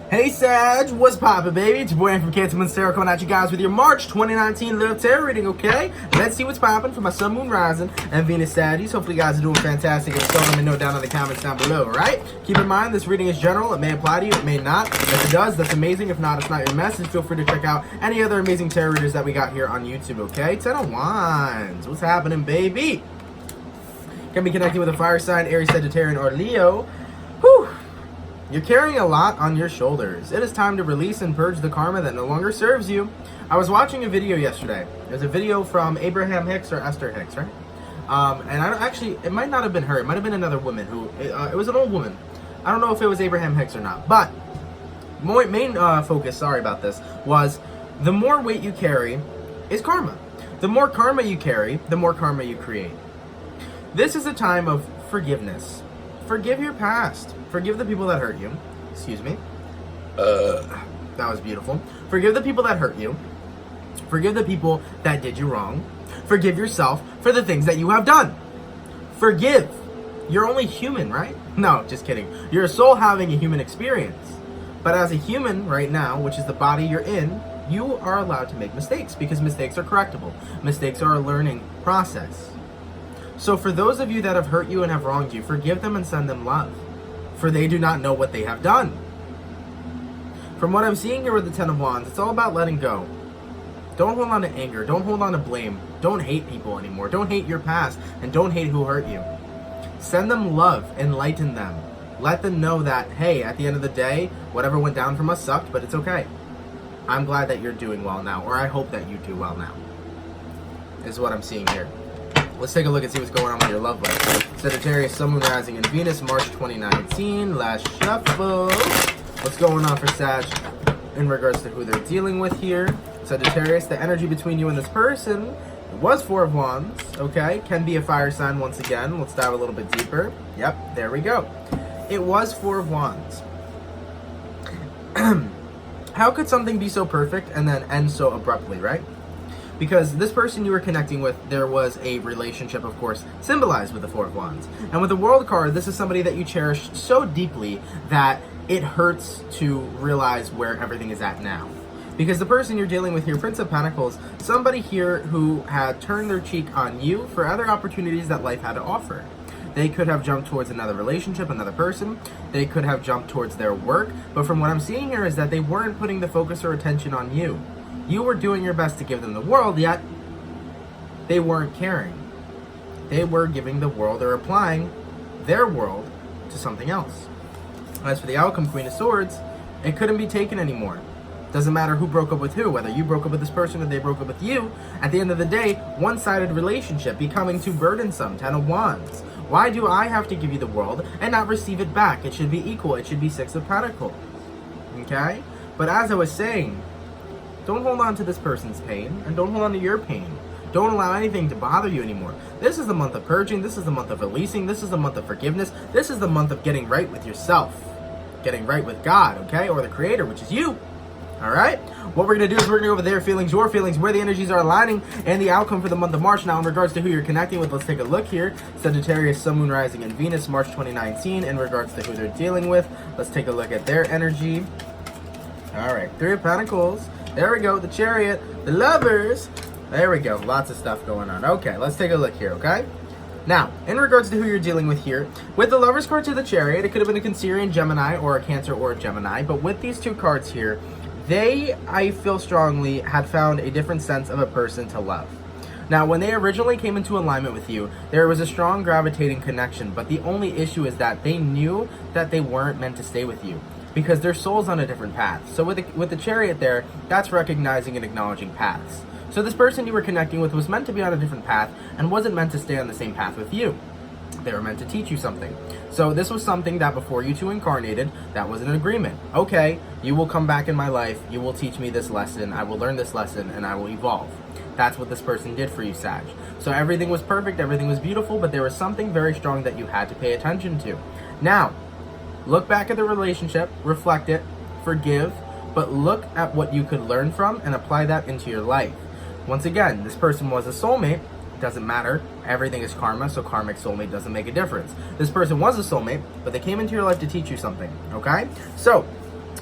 Hey Sag, what's poppin', baby? It's your boy from CancerMoonsTarot coming at you guys with your March 2019 Little Tarot reading, okay? Let's see what's poppin' for my Sun, Moon, Rising, and Venus Saggies. Hopefully you guys are doing fantastic, and so let me know down in the comments down below, alright? Keep in mind, this reading is general. It may apply to you, it may not. If it does, that's amazing. If not, it's not your message. Feel free to check out any other amazing tarot readers that we got here on YouTube, okay? 10 of Wands. What's happening, baby? Can be connecting with a fire sign, Aries, Sagittarius, or Leo. Whew! You're carrying a lot on your shoulders. It is time to release and purge the karma that no longer serves you. I was watching a video yesterday. There's a video from Abraham Hicks or Esther Hicks, right? And I don't actually, it might not have been her. It might have been another woman who, it was an old woman. I don't know if it was Abraham Hicks or not. But main focus, sorry about this, was the more weight you carry is karma. The more karma you carry, the more karma you create. This is a time of forgiveness. Forgive your past. Forgive the people that hurt you. Excuse me. That was beautiful. Forgive the people that hurt you. Forgive the people that did you wrong. Forgive yourself for the things that you have done. Forgive. You're only human, right? No, just kidding. You're a soul having a human experience. But as a human right now, which is the body you're in, you are allowed to make mistakes because mistakes are correctable. Mistakes are a learning process. So for those of you that have hurt you and have wronged you, forgive them and send them love, for they do not know what they have done. From what I'm seeing here with the 10 of Wands, it's all about letting go. Don't hold on to anger. Don't hold on to blame. Don't hate people anymore. Don't hate your past, and don't hate who hurt you. Send them love. Enlighten them. Let them know that, hey, at the end of the day, whatever went down from us sucked, but it's okay. I'm glad that you're doing well now, or I hope that you do well now, is what I'm seeing here. Let's take a look and see what's going on with your love life. Sagittarius, Sun, Moon, Rising, and Venus, March 2019. Last shuffle. What's going on for Sag in regards to who they're dealing with here? Sagittarius, the energy between you and this person was 4 of Wands, okay? Can be a fire sign once again. Let's dive a little bit deeper. Yep, there we go. It was 4 of Wands. How could something be so perfect and then end so abruptly, right? Because this person you were connecting with, there was a relationship, of course, symbolized with the 4 of Wands. And with the World card, this is somebody that you cherish so deeply that it hurts to realize where everything is at now. Because the person you're dealing with here, Prince of Pentacles, somebody here who had turned their cheek on you for other opportunities that life had to offer. They could have jumped towards another relationship, another person. They could have jumped towards their work. But from what I'm seeing here is that they weren't putting the focus or attention on you. You were doing your best to give them the world, yet they weren't caring. They were giving the world or applying their world to something else. As for the outcome, Queen of Swords, it couldn't be taken anymore. Doesn't matter who broke up with who, whether you broke up with this person or they broke up with you. At the end of the day, one-sided relationship becoming too burdensome. 10 of Wands. Why do I have to give you the world and not receive it back? It should be equal. It should be 6 of Pentacles. Okay? But as I was saying, don't hold on to this person's pain, and don't hold on to your pain. Don't allow anything to bother you anymore. This is the month of purging. This is the month of releasing. This is the month of forgiveness. This is the month of getting right with yourself. Getting right with God, okay? Or the Creator, which is you. Alright? What we're going to do is we're going to go over their feelings, your feelings, where the energies are aligning, and the outcome for the month of March. Now, in regards to who you're connecting with, let's take a look here. Sagittarius, Sun, Moon, Rising, and Venus, March 2019. In regards to who they're dealing with, let's take a look at their energy. Alright, 3 of Pentacles. There we go, the Chariot, the Lovers. There we go, lots of stuff going on. Okay, let's take a look here, okay? Now, in regards to who you're dealing with here, with the Lovers card to the Chariot, it could have been a Cancerian, Gemini, or a Cancer or a Gemini. But with these 2 cards here, they, I feel strongly, had found a different sense of a person to love. Now, when they originally came into alignment with you, there was a strong gravitating connection. But the only issue is that they knew that they weren't meant to stay with you, because their soul's on a different path. So with the Chariot there, that's recognizing and acknowledging paths. So this person you were connecting with was meant to be on a different path and wasn't meant to stay on the same path with you. They were meant to teach you something. So this was something that before you 2 incarnated, that was an agreement. Okay, you will come back in my life, you will teach me this lesson, I will learn this lesson, and I will evolve. That's what this person did for you, Sag. So everything was perfect, everything was beautiful, but there was something very strong that you had to pay attention to. Now, look back at the relationship, reflect it, forgive, but look at what you could learn from and apply that into your life. Once again, this person was a soulmate. Doesn't matter. Everything is karma, so karmic soulmate doesn't make a difference. This person was a soulmate, but they came into your life to teach you something, okay? So,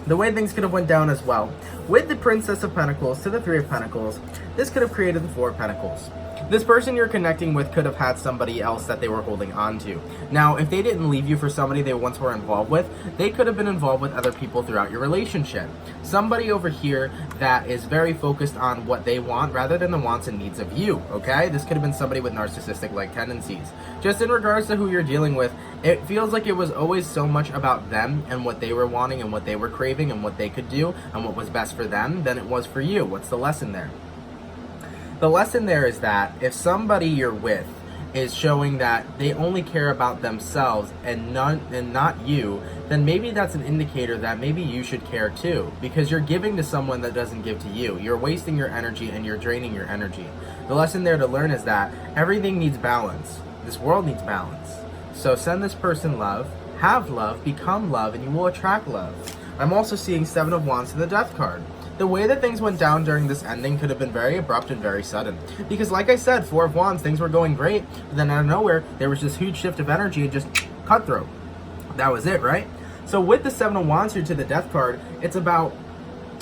the way things could have went down as well, with the Princess of Pentacles to the Three of Pentacles, this could have created the Four of Pentacles. This person you're connecting with could have had somebody else that they were holding on to. Now, if they didn't leave you for somebody they once were involved with, they could have been involved with other people throughout your relationship. Somebody over here that is very focused on what they want rather than the wants and needs of you, okay? This could have been somebody with narcissistic-like tendencies. Just in regards to who you're dealing with, it feels like it was always so much about them and what they were wanting and what they were craving and what they could do and what was best for them than it was for you. What's the lesson there? The lesson there is that if somebody you're with is showing that they only care about themselves and not you, then maybe that's an indicator that maybe you should care too, because you're giving to someone that doesn't give to you. You're wasting your energy and you're draining your energy. The lesson there to learn is that everything needs balance. This world needs balance. So send this person love, have love, become love, and you will attract love. I'm also seeing Seven of Wands to the Death card. The way that things went down during this ending could have been very abrupt and very sudden. Because like I said, Four of Wands, things were going great. But then out of nowhere, there was this huge shift of energy and just cutthroat. That was it, right? So with the Seven of Wands here to the Death card, it's about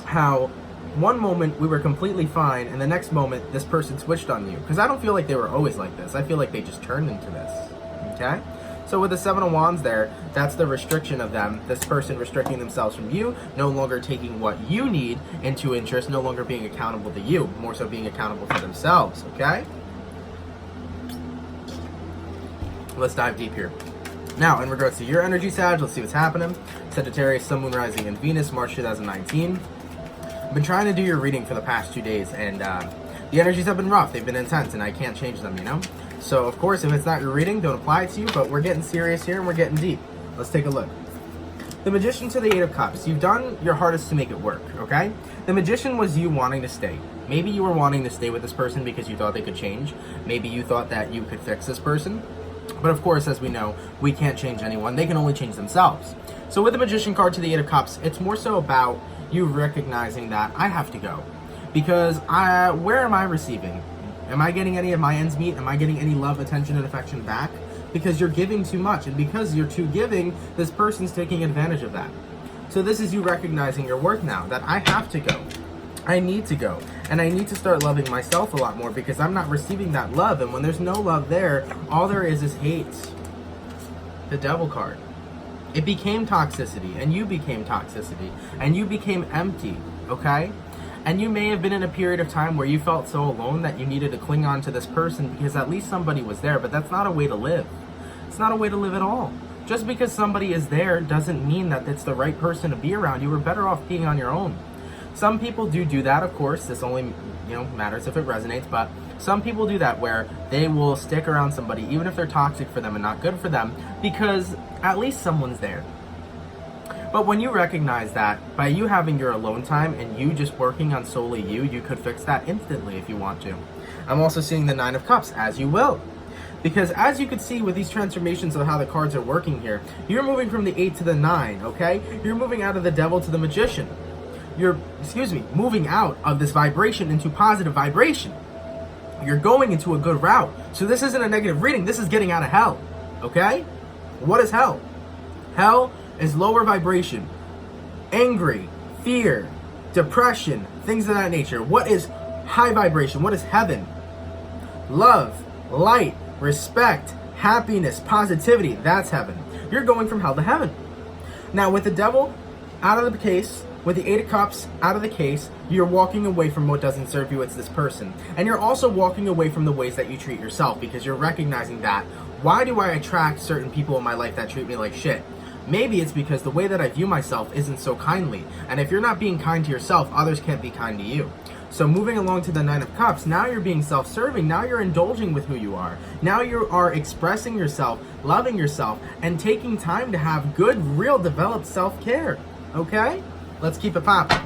how one moment we were completely fine and the next moment this person switched on you. Because I don't feel like they were always like this. I feel like they just turned into this. Okay? So with the Seven of Wands there, that's the restriction of them. This person restricting themselves from you, no longer taking what you need into interest, no longer being accountable to you, more so being accountable to themselves, okay? Let's dive deep here. Now, in regards to your energy, Sag, let's see what's happening. Sagittarius, Sun, Moon, Rising, and Venus, March 2019. I've been trying to do your reading for the past 2 days, and the energies have been rough. They've been intense, and I can't change them, you know? So, of course, if it's not your reading, don't apply it to you, but we're getting serious here and we're getting deep. Let's take a look. The Magician to the Eight of Cups. You've done your hardest to make it work, okay? The Magician was you wanting to stay. Maybe you were wanting to stay with this person because you thought they could change. Maybe you thought that you could fix this person. But, of course, as we know, we can't change anyone. They can only change themselves. So, with the Magician card to the Eight of Cups, it's more so about you recognizing that I have to go. Because where am I receiving? Am I getting any of my ends meet? Am I getting any love, attention, and affection back? Because you're giving too much. And because you're too giving, this person's taking advantage of that. So this is you recognizing your worth now, that I have to go. I need to go. And I need to start loving myself a lot more because I'm not receiving that love. And when there's no love there, all there is hate. The Devil card. It became toxicity, and you became toxicity, and you became empty, okay? And you may have been in a period of time where you felt so alone that you needed to cling on to this person because at least somebody was there, but that's not a way to live. It's not a way to live at all. Just because somebody is there doesn't mean that it's the right person to be around. You were better off being on your own. Some people do that, of course. This only, matters if it resonates, but some people do that where they will stick around somebody even if they're toxic for them and not good for them because at least someone's there. But when you recognize that by you having your alone time and you just working on solely you could fix that instantly if you want to. I'm also seeing the Nine of Cups, as you will. Because as you can see with these transformations of how the cards are working here, you're moving from the 8 to the 9, okay? You're moving out of the Devil to the Magician. You're, moving out of this vibration into positive vibration. You're going into a good route. So this isn't a negative reading, this is getting out of hell, okay? What is hell? Hell is lower vibration, angry, fear, depression, things of that nature. What is high vibration? What is heaven? Love, light, respect, happiness, positivity. That's heaven. You're going from hell to heaven. Now with the Devil out of the case, with the Eight of Cups out of the case, you're walking away from what doesn't serve you. It's this person. And you're also walking away from the ways that you treat yourself because you're recognizing that, why do I attract certain people in my life that treat me like shit? Maybe it's because the way that I view myself isn't so kindly. And if you're not being kind to yourself, others can't be kind to you. So moving along to the Nine of Cups, now you're being self-serving. Now you're indulging with who you are. Now you are expressing yourself, loving yourself, and taking time to have good, real, developed self-care. Okay? Let's keep it popping.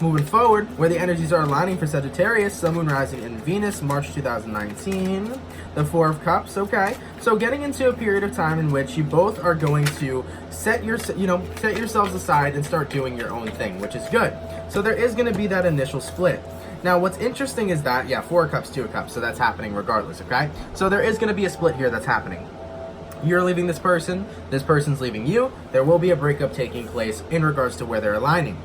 Moving forward, where the energies are aligning for Sagittarius, Sun, Moon, Rising, and Venus, March 2019. The Four of Cups, okay. So getting into a period of time in which you both are going to set yourselves aside and start doing your own thing, which is good. So there is going to be that initial split. Now, what's interesting is that, Four of Cups, Two of Cups, so that's happening regardless, okay? So there is going to be a split here that's happening. You're leaving this person's leaving you. There will be a breakup taking place in regards to where they're aligning.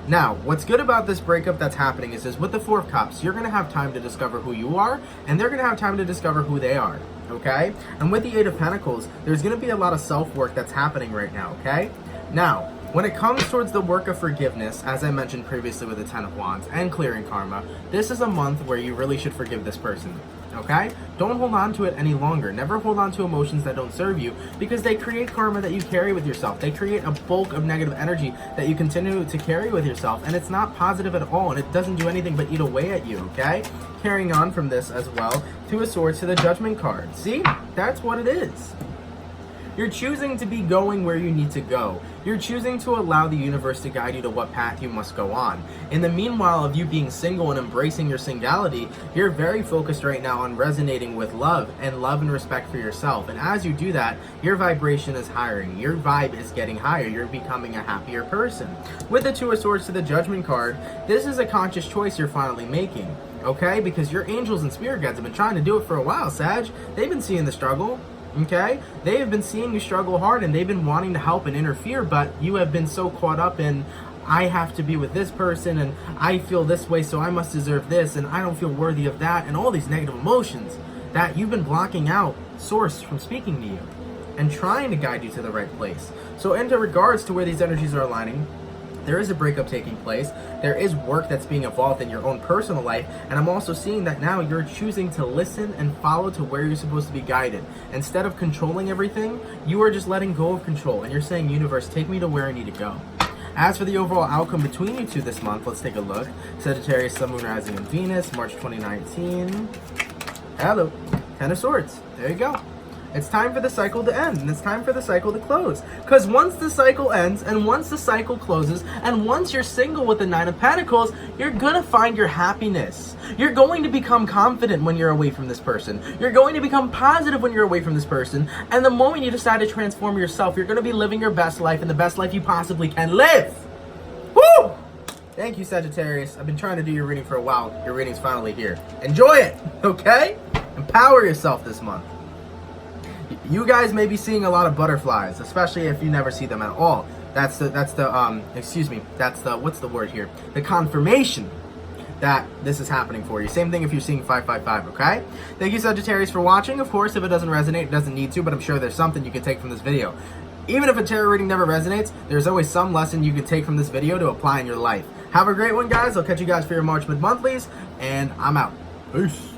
Now, what's good about this breakup that's happening is with the Four of Cups, you're going to have time to discover who you are, and they're going to have time to discover who they are, okay? And with the Eight of Pentacles, there's going to be a lot of self-work that's happening right now, okay? Now, when it comes towards the work of forgiveness, as I mentioned previously with the Ten of Wands and clearing karma, this is a month where you really should forgive this person. Okay? Don't hold on to it any longer. Never hold on to emotions that don't serve you, because they create karma that you carry with yourself. They create a bulk of negative energy that you continue to carry with yourself, and it's not positive at all, and it doesn't do anything but eat away at you, okay? Carrying on from this as well, Two of Swords to the Judgment card. See? That's what it is. You're choosing to be going where you need to go. You're choosing to allow the universe to guide you to what path you must go on. In the meanwhile of you being single and embracing your singularity, you're very focused right now on resonating with love and respect for yourself. And as you do that, your vibration is higher. Your vibe is getting higher. You're becoming a happier person. With the Two of Swords to the Judgment card, this is a conscious choice you're finally making. Okay? Because your angels and spirit guides have been trying to do it for a while, Sag. They've been seeing the struggle. Okay? They have been seeing you struggle hard, and they've been wanting to help and interfere, but you have been so caught up in, I have to be with this person, and I feel this way, so I must deserve this, and I don't feel worthy of that, and all these negative emotions that you've been blocking out Source from speaking to you and trying to guide you to the right place. So in regards to where these energies are aligning, there is a breakup taking place. There is work that's being evolved in your own personal life. And I'm also seeing that now you're choosing to listen and follow to where you're supposed to be guided. Instead of controlling everything, you are just letting go of control. And you're saying, universe, take me to where I need to go. As for the overall outcome between you two this month, let's take a look. Sagittarius, Sun, Moon, Rising, and Venus, March 2019. Hello. Ten of Swords. There you go. It's time for the cycle to end, and it's time for the cycle to close. Because once the cycle ends, and once the cycle closes, and once you're single with the Nine of Pentacles, you're gonna find your happiness. You're going to become confident when you're away from this person. You're going to become positive when you're away from this person. And the moment you decide to transform yourself, you're gonna be living your best life and the best life you possibly can live. Woo! Thank you, Sagittarius. I've been trying to do your reading for a while. Your reading's finally here. Enjoy it, okay? Empower yourself this month. You guys may be seeing a lot of butterflies, especially if you never see them at all. That's the what's the word here? The confirmation that this is happening for you. Same thing if you're seeing 555, okay? Thank you, Sagittarius, for watching. Of course, if it doesn't resonate, it doesn't need to, but I'm sure there's something you can take from this video. Even if a tarot reading never resonates, there's always some lesson you can take from this video to apply in your life. Have a great one, guys. I'll catch you guys for your March mid-monthlies, and I'm out. Peace.